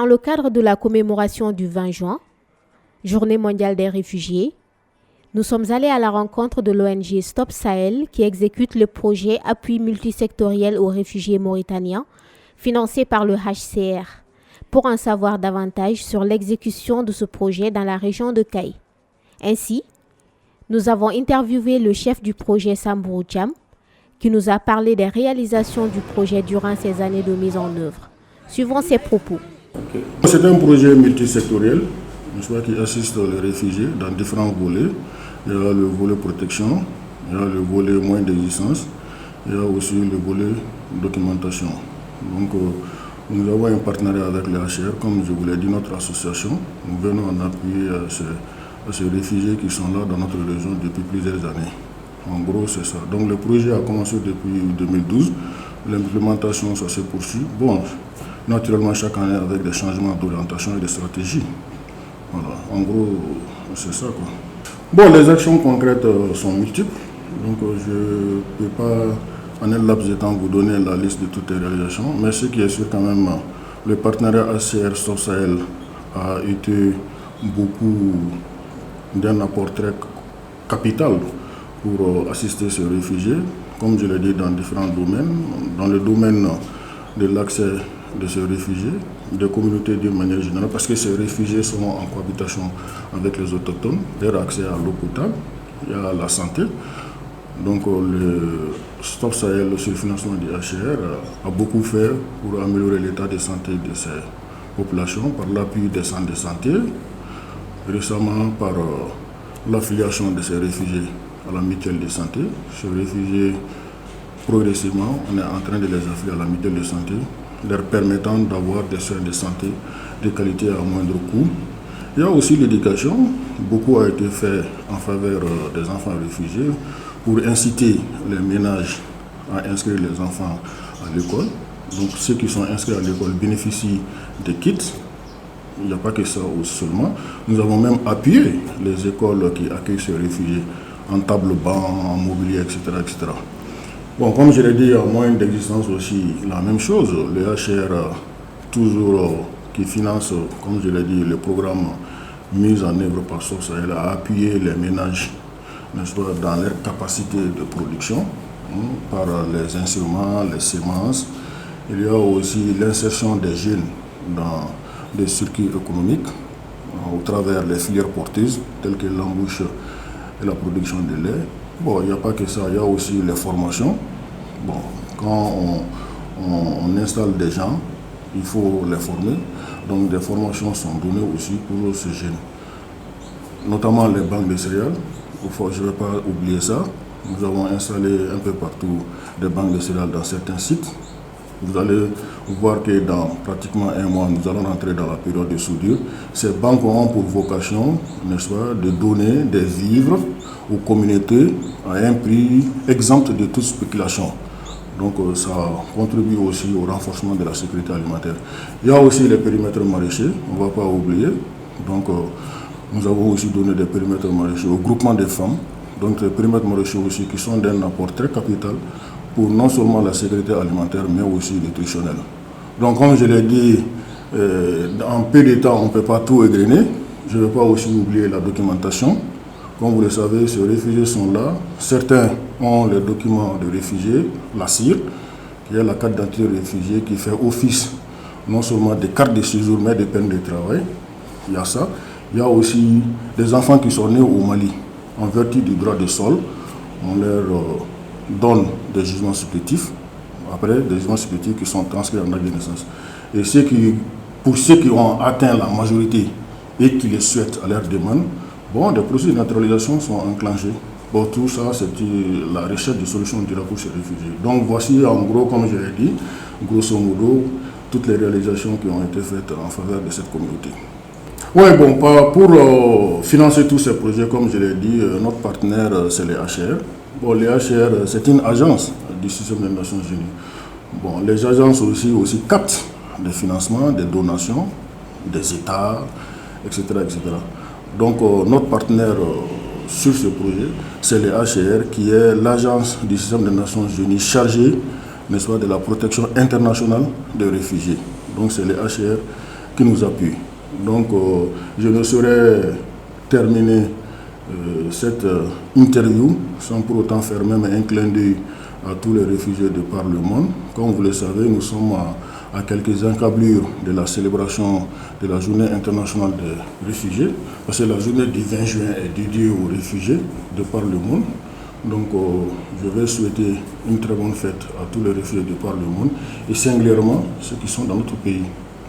Dans le cadre de la commémoration du 20 juin, Journée mondiale des réfugiés, nous sommes allés à la rencontre de l'ONG Stop Sahel qui exécute le projet Appui multisectoriel aux réfugiés mauritaniens, financé par le HCR, pour en savoir davantage sur l'exécution de ce projet dans la région de Kaï. Ainsi, nous avons interviewé le chef du projet Sambou Cham, qui nous a parlé des réalisations du projet durant ces années de mise en œuvre. Suivons ses propos. C'est un projet multisectoriel qui assiste les réfugiés dans différents volets. Il y a le volet protection, il y a le volet moyens d'existence, il y a aussi le volet documentation. Donc, nous avons un partenariat avec le HR, comme je vous l'ai dit, notre association. Nous venons en appui à ces réfugiés qui sont là dans notre région depuis plusieurs années. En gros, c'est ça. Donc, le projet a commencé depuis 2012. L'implémentation, ça se poursuit. Bon, naturellement, chaque année avec des changements d'orientation et de stratégie. Voilà. En gros, c'est ça, quoi. Bon, les actions concrètes sont multiples. Donc, je ne peux pas, en un laps de temps, vous donner la liste de toutes les réalisations. Mais ce qui est sûr, quand même, le partenariat HCR Stop Sahel a été beaucoup d'un apport très capital pour assister ces réfugiés, comme je l'ai dit, dans différents domaines. Dans le domaine de l'accès de ces réfugiés, des communautés d'une manière générale, parce que ces réfugiés sont en cohabitation avec les autochtones, leur accès à l'eau potable, il y a la santé. Donc le Stop Sahel sur le financement du HCR a beaucoup fait pour améliorer l'état de santé de ces populations par l'appui des centres de santé, récemment par l'affiliation de ces réfugiés à la mutuelle de santé. Ces réfugiés, progressivement, on est en train de les affilier à la mutuelle de santé, leur permettant d'avoir des soins de santé de qualité à moindre coût. Il y a aussi l'éducation. Beaucoup a été fait en faveur des enfants réfugiés pour inciter les ménages à inscrire les enfants à l'école. Donc ceux qui sont inscrits à l'école bénéficient des kits. Il n'y a pas que ça seulement. Nous avons même appuyé les écoles qui accueillent ces réfugiés en table-banc, en mobilier, etc., etc. Bon, comme je l'ai dit, en moyen d'existence aussi, la même chose. Le HR, toujours qui finance, comme je l'ai dit, le programme mis en œuvre par Stop Sahel, a appuyé les ménages, n'est-ce pas, dans leur capacité de production, par les instruments, les semences. Il y a aussi l'insertion des jeunes dans des circuits économiques, au travers des filières porteuses, telles que l'embauche et la production de lait. Bon, il n'y a pas que ça, il y a aussi les formations. Bon, quand on installe des gens, il faut les former. Donc des formations sont données aussi pour ces jeunes. Notamment les banques de céréales. Je ne vais pas oublier ça. Nous avons installé un peu partout des banques de céréales dans certains sites. Vous allez voir que dans pratiquement un mois, nous allons entrer dans la période de soudure. Ces banques auront pour vocation, n'est-ce pas, de donner des vivres aux communautés à un prix exempt de toute spéculation. Donc ça contribue aussi au renforcement de la sécurité alimentaire. Il y a aussi les périmètres maraîchers, on ne va pas oublier. Donc nous avons aussi donné des périmètres maraîchers au groupement des femmes. Donc les périmètres maraîchers aussi qui sont d'un apport très capital pour non seulement la sécurité alimentaire, mais aussi nutritionnelle. Donc comme je l'ai dit, en peu de temps, on ne peut pas tout égrener. Je ne vais pas aussi oublier la documentation. Comme vous le savez, ces réfugiés sont là. Certains ont les documents de réfugiés, la CIR, qui est la carte d'identité de réfugié, qui fait office non seulement des cartes de séjour, mais des peines de travail. Il y a ça. Il y a aussi des enfants qui sont nés au Mali. En vertu du droit de sol, on leur donne des jugements supplétifs. Après, des jugements supplétifs qui sont transcrits en acte de naissance. Et pour ceux qui ont atteint la majorité et qui les souhaitent à leur demande, bon, des procédures de naturalisation sont enclenchées. Bon, tout ça, c'est la recherche de solutions durables pour ces réfugiés. Donc voici en gros, comme je l'ai dit, grosso modo, toutes les réalisations qui ont été faites en faveur de cette communauté. Oui, bon, pour financer tous ces projets, comme je l'ai dit, notre partenaire, c'est les HR. Bon, les HR, c'est une agence du système des Nations Unies. Bon, les agences aussi captent des financements, des donations, des États, etc., etc. Donc, notre partenaire sur ce projet, c'est le HCR, qui est l'agence du système des Nations Unies chargée, n'est-ce pas, de la protection internationale des réfugiés. Donc, c'est le HCR qui nous appuient. Donc, je ne saurais terminer cette interview sans pour autant faire même un clin d'œil à tous les réfugiés de par le monde. Comme vous le savez, nous sommes à quelques encablures de la célébration de la Journée internationale des réfugiés, parce que la journée du 20 juin est dédiée aux réfugiés de par le monde. Donc, je vais souhaiter une très bonne fête à tous les réfugiés de par le monde, et singulièrement ceux qui sont dans notre pays.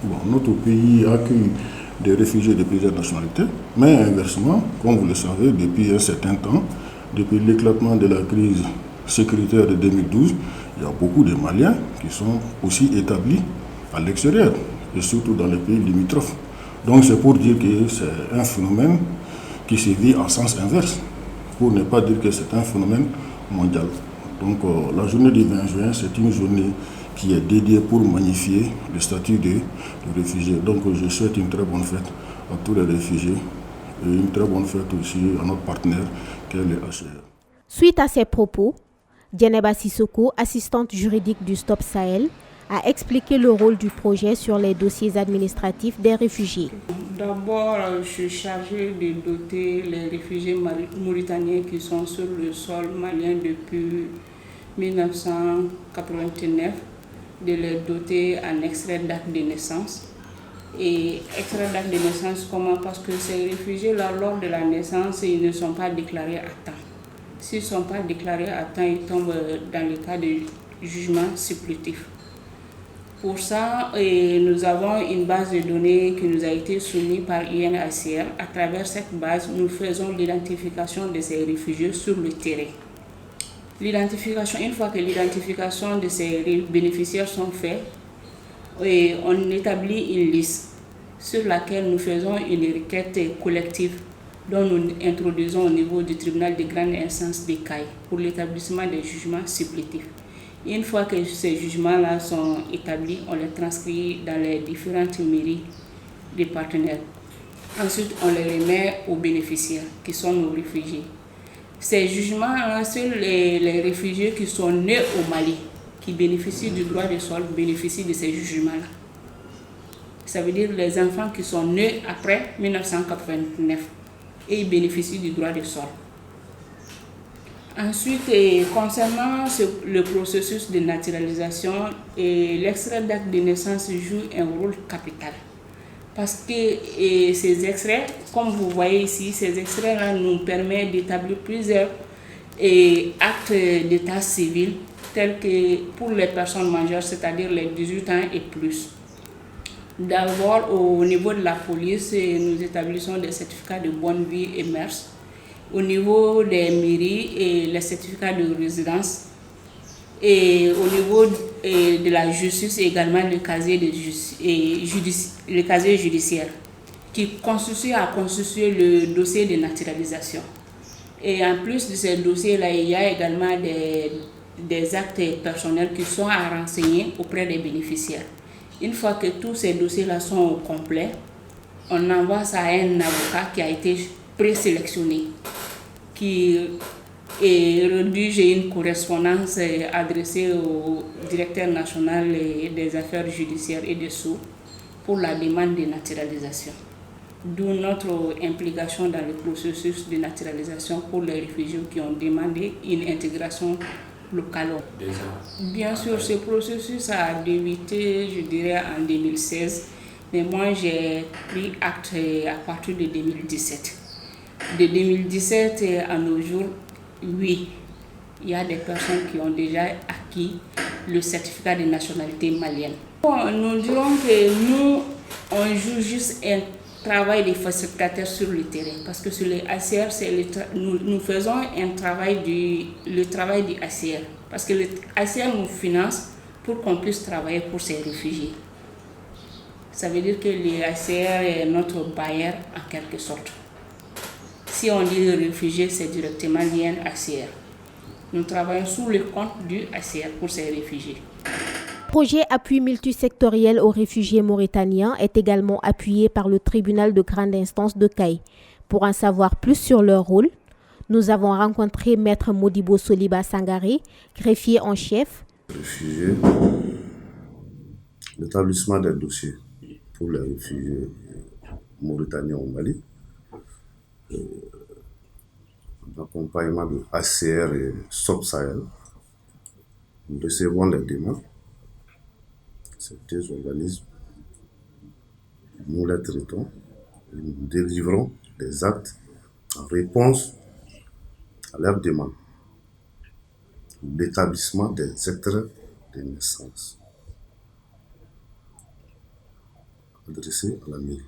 Bon, notre pays accueille des réfugiés de plusieurs nationalités, mais inversement, comme vous le savez, depuis un certain temps, depuis l'éclatement de la crise sécuritaire de 2012, il y a beaucoup de Maliens qui sont aussi établis à l'extérieur, et surtout dans les pays limitrophes. Donc c'est pour dire que c'est un phénomène qui se vit en sens inverse, pour ne pas dire que c'est un phénomène mondial. Donc la journée du 20 juin, c'est une journée qui est dédiée pour magnifier le statut de réfugié. Donc je souhaite une très bonne fête à tous les réfugiés et une très bonne fête aussi à notre partenaire qui est le HCR. Suite à ces propos, Djeneba Sissoko, assistante juridique du Stop Sahel, a expliqué le rôle du projet sur les dossiers administratifs des réfugiés. D'abord, je suis chargée de doter les réfugiés mauritaniens qui sont sur le sol malien depuis 1989, de les doter en extrait d'acte de naissance. Et extrait d'acte de naissance, comment? Parce que ces réfugiés-là, lors de la naissance, ils ne sont pas déclarés à temps. S'ils ne sont pas déclarés à temps, ils tombent dans le cas de jugement supplétif. Pour ça, nous avons une base de données qui nous a été soumise par UNHCR. À travers cette base, nous faisons l'identification de ces réfugiés sur le terrain. Une fois que l'identification de ces bénéficiaires sont faits, on établit une liste sur laquelle nous faisons une requête collective dont nous introduisons au niveau du tribunal de grande instance des CAI pour l'établissement des jugements supplétifs. Une fois que ces jugements-là sont établis, on les transcrit dans les différentes mairies des partenaires. Ensuite, on les remet aux bénéficiaires qui sont nos réfugiés. Ces jugements-là, sur les réfugiés qui sont nés au Mali, qui bénéficient du droit de sol, bénéficient de ces jugements-là. Ça veut dire les enfants qui sont nés après 1989 et ils bénéficient du droit de sol. Ensuite, concernant le processus de naturalisation, l'extrait d'acte de naissance joue un rôle capital. Parce que ces extraits, comme vous voyez ici, ces extraits-là nous permettent d'établir plusieurs actes d'état civil, tels que pour les personnes majeures, c'est-à-dire les 18 ans et plus. D'abord, au niveau de la police, nous établissons des certificats de bonne vie et mœurs. Au niveau des mairies, les certificats de résidence. Et au niveau de la justice, également le casier judiciaire, qui a constitué le dossier de naturalisation. Et en plus de ces dossiers-là, il y a également des actes personnels qui sont à renseigner auprès des bénéficiaires. Une fois que tous ces dossiers-là sont au complet, on envoie ça à un avocat qui a été présélectionné, qui rédige une correspondance adressée au directeur national des affaires judiciaires et des sceaux pour la demande de naturalisation. D'où notre implication dans le processus de naturalisation pour les réfugiés qui ont demandé une intégration locale. Bien sûr, ce processus a débuté, je dirais, en 2016, mais moi j'ai pris acte à partir de 2017. De 2017 à nos jours, oui, il y a des personnes qui ont déjà acquis le certificat de nationalité malienne. Bon, nous dirons que nous, on joue juste un travail de facilitateur sur le terrain, parce que sur les ACR, nous faisons le travail du ACR, parce que le ACR nous finance pour qu'on puisse travailler pour ces réfugiés. Ça veut dire que le ACR est notre bailleur en quelque sorte. Si on dit réfugiés, c'est directement lié à l'ACR. Nous travaillons sous le compte du ACR pour ces réfugiés. Le projet appui multisectoriel aux réfugiés mauritaniens est également appuyé par le tribunal de grande instance de CAI. Pour en savoir plus sur leur rôle, nous avons rencontré Maître Modibo Soliba Sangaré, greffier en chef. Réfugiés, l'établissement des dossiers pour les réfugiés mauritaniens au Mali, l'accompagnement de ACR et SOP Sahel. Nous recevons les demandes. Ces deux organismes, nous les traitons et nous délivrons des actes en réponse à leurs demandes. L'établissement des extraits de naissance adressés à la mairie.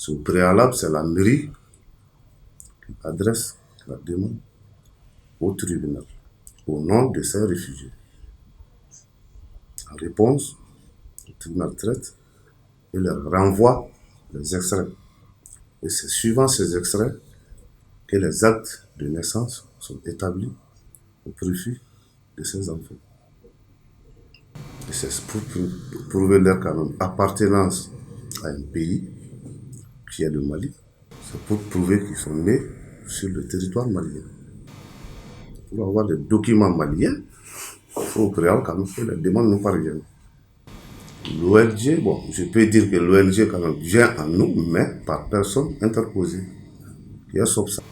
Au préalable, c'est la mairie qui adresse la demande au tribunal au nom de ces réfugiés. En réponse, le tribunal traite et leur renvoie les extraits. Et c'est suivant ces extraits que les actes de naissance sont établis au profit de ces enfants. Et c'est pour prouver leur quand même appartenance à un pays qui est le Mali. C'est pour prouver qu'ils sont nés sur le territoire malien. Pour avoir des documents maliens, il faut au préalable quand même que les demandes nous parviennent. L'ONG, bon, je peux dire que l'ONG quand même vient à nous, mais par personne interposée, qui est SOP Sahel.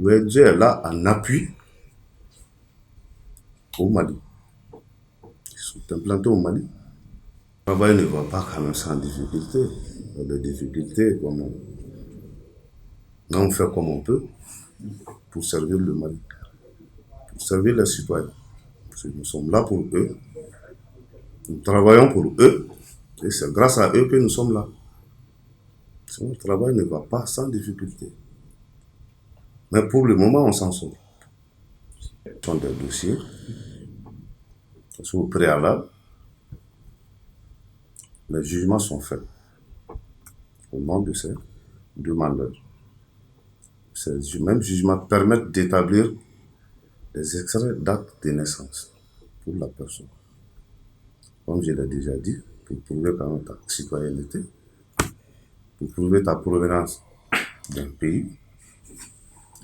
L'ONG est là en appui au Mali. Ils sont implantés au Mali. Le travail ne va pas quand même sans difficulté. Il y a des difficultés, on fait comme on peut pour servir le Mali, pour servir les citoyens. Parce que nous sommes là pour eux, nous travaillons pour eux, et c'est grâce à eux que nous sommes là. Sinon, le travail ne va pas sans difficulté. Mais pour le moment, on s'en sort. Ce sont des dossiers, au préalable, les jugements sont faits au nom de ces demandeurs. Ces mêmes jugements permettent d'établir des extraits d'actes de naissance pour la personne. Comme je l'ai déjà dit, pour prouver quand même ta citoyenneté, pour prouver ta provenance d'un pays.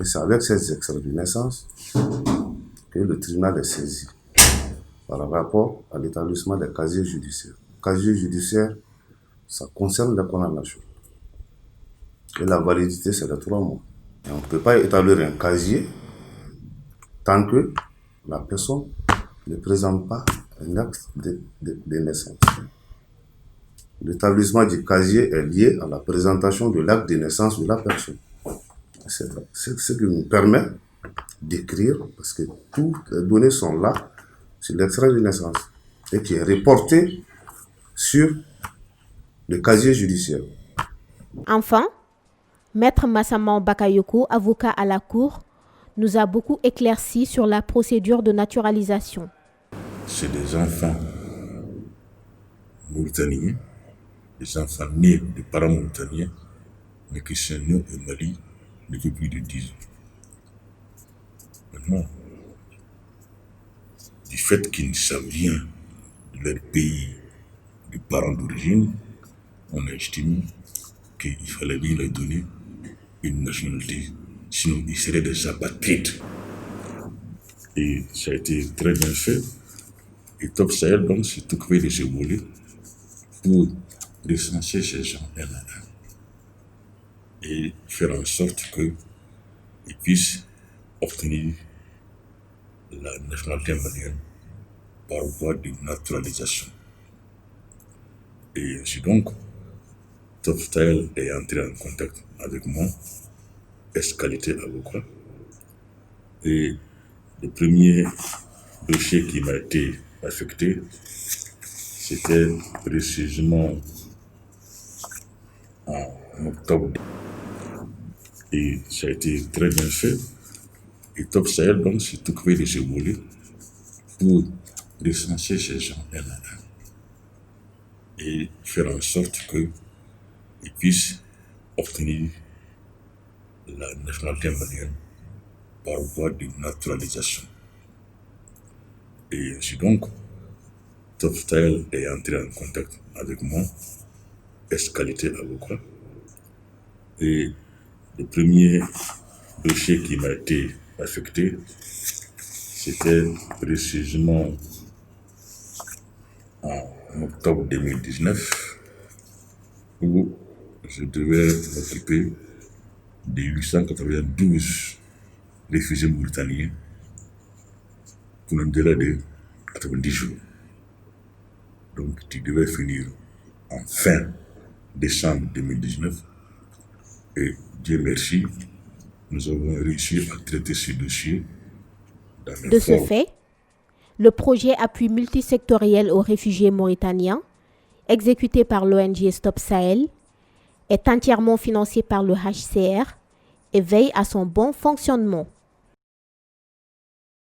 Et c'est avec ces extraits de naissance que le tribunal est saisi par rapport à l'établissement des casiers judiciaires. Le casier judiciaire, ça concerne les condamnations. Et la validité, c'est de 3 mois. Et on ne peut pas établir un casier tant que la personne ne présente pas un acte de naissance. L'établissement du casier est lié à la présentation de l'acte de naissance de la personne. C'est ce qui nous permet d'écrire, parce que toutes les données sont là sur l'extrait de naissance et qui est reporté sur le casier judiciaire. Enfin, Maître Massaman Bakayoko, avocat à la Cour, nous a beaucoup éclairci sur la procédure de naturalisation. C'est des enfants mauritaniens, des enfants nés de parents mauritaniens, mais qui sont nés au Mali depuis plus de 10 ans. Maintenant, du fait qu'ils ne savent rien de leur pays de parents d'origine, on a estimé qu'il fallait bien leur donner une nationalité, sinon ils seraient des apatrides. Et ça a été très bien fait. Et Top Sahel donc s'est occupé de ce volet pour recenser ces gens un à un et faire en sorte qu'ils puissent obtenir la nationalité malienne par voie de naturalisation. Et ainsi donc, Top Sahel est entré en contact avec moi, ex-qualité avocat. Et le premier dossier qui m'a été affecté, c'était précisément en octobre. Et ça a été très bien fait. Et Top Sahel donc s'est occupé de ce volet pour recenser ces gens un à un et faire en sorte qu'ils puissent obtenir la nationalité malienne par voie de naturalisation. Et ainsi donc, Top Sahel est entré en contact avec moi, ex-qualité avocat. Et le premier dossier qui m'a été affecté, c'était précisément en octobre 2019 où je devais m'occuper des 892 réfugiés mauritaniens pour un délai de 90 jours. Donc, qui devait finir en fin décembre 2019. Et Dieu merci, nous avons réussi à traiter ce dossier. De ce fait, le projet appui multisectoriel aux réfugiés mauritaniens, exécuté par l'ONG Stop Sahel, est entièrement financé par le HCR et veille à son bon fonctionnement.